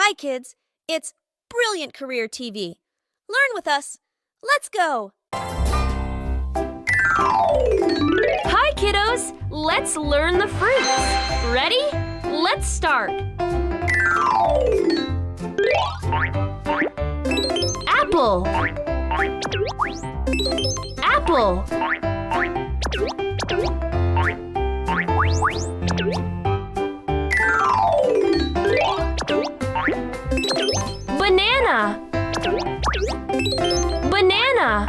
Hi, kids. It's Brilliant Career TV. Learn with us. Let's go. Hi, kiddos. Let's learn the fruits. Ready? Let's start. Apple. Apple. Banana. Banana.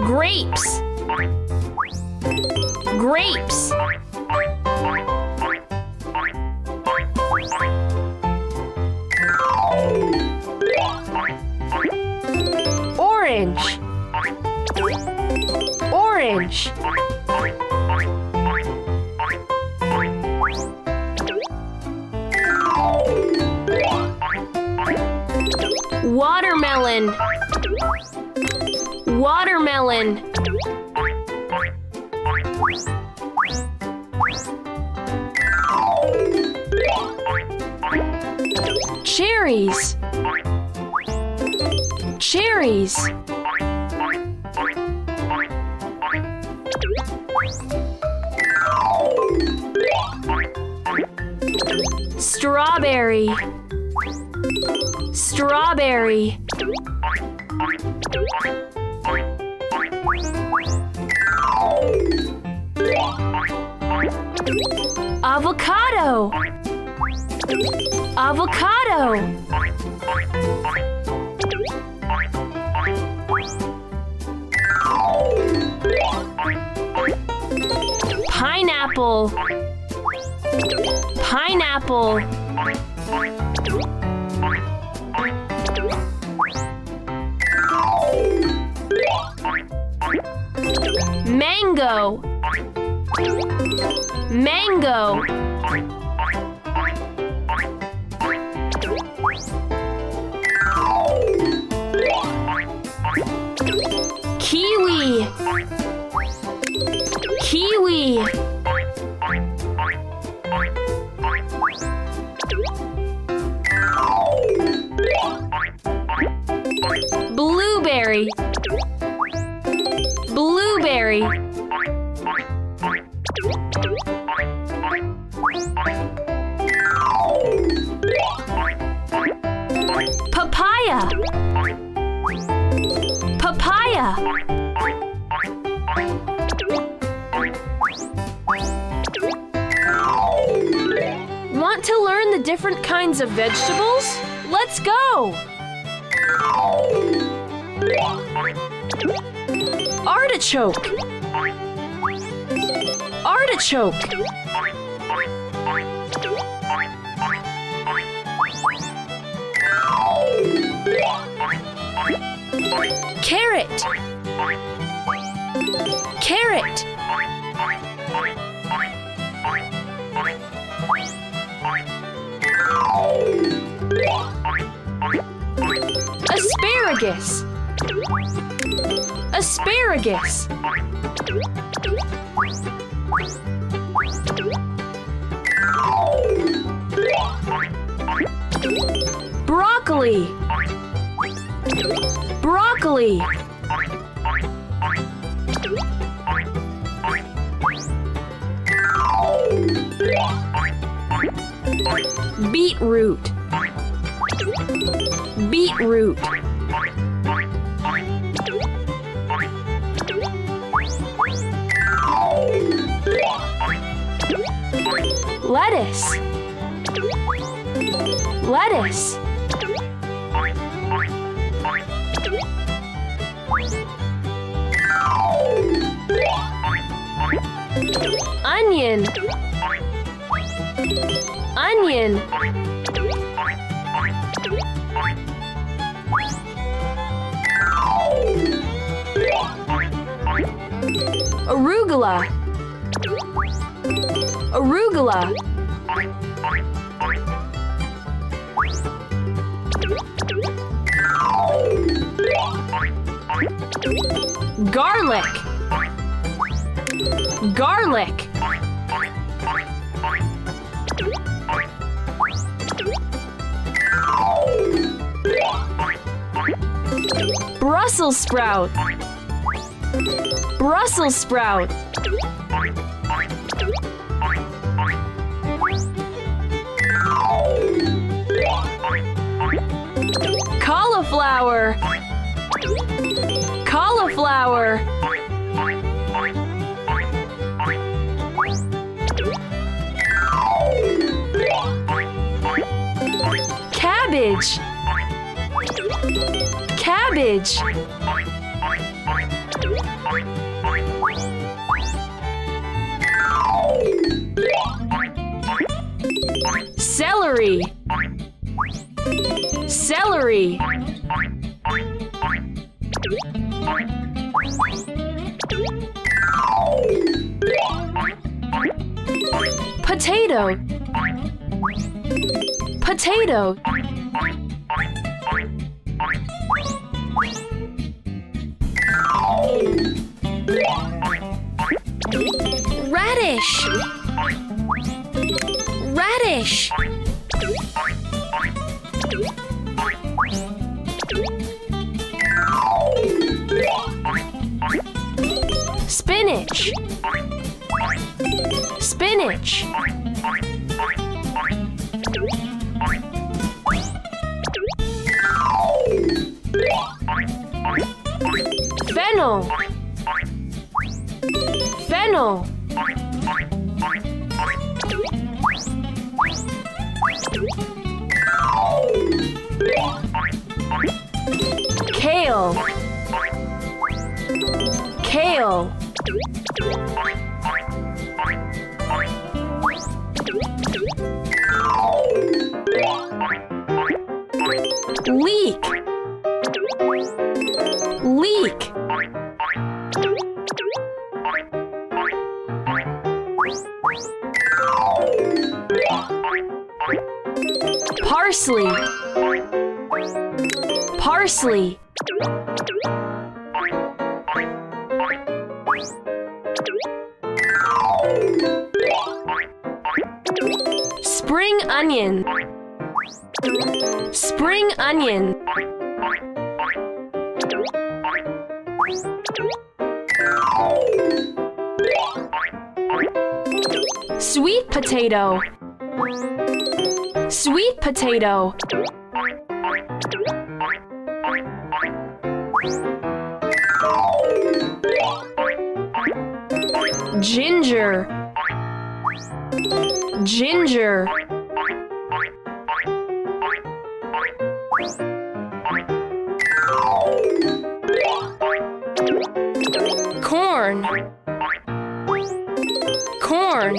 Grapes. Grapes. Orange. Orange. Watermelon. Watermelon. Cherries. Cherries. Strawberry. Strawberry. Avocado. Avocado. Pineapple. Pineapple. Mango. Mango. Kiwi. Kiwi. Blueberry. Blueberry. Papaya. Papaya. Want to learn the different kinds of vegetables? Let's go! Artichoke. Artichoke. Carrot. Carrot. Asparagus. Asparagus. Broccoli. Broccoli. Beetroot. Beetroot. Lettuce. Lettuce. Onion. Onion. Arugula. Arugula. Garlic. Garlic. Brussels sprout. Brussels sprout. Cauliflower. Cauliflower. Cabbage. Cabbage. Celery. Celery. Potato. Potato. Radish. Radish. Spinach. Spinach. Fennel. Fennel. Kale. Kale. Leek. Leek. Parsley. Parsley. Spring onion. Spring onion. Sweet potato. Sweet potato. Ginger. Ginger. Corn. Corn.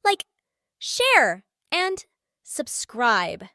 Like, share, and subscribe.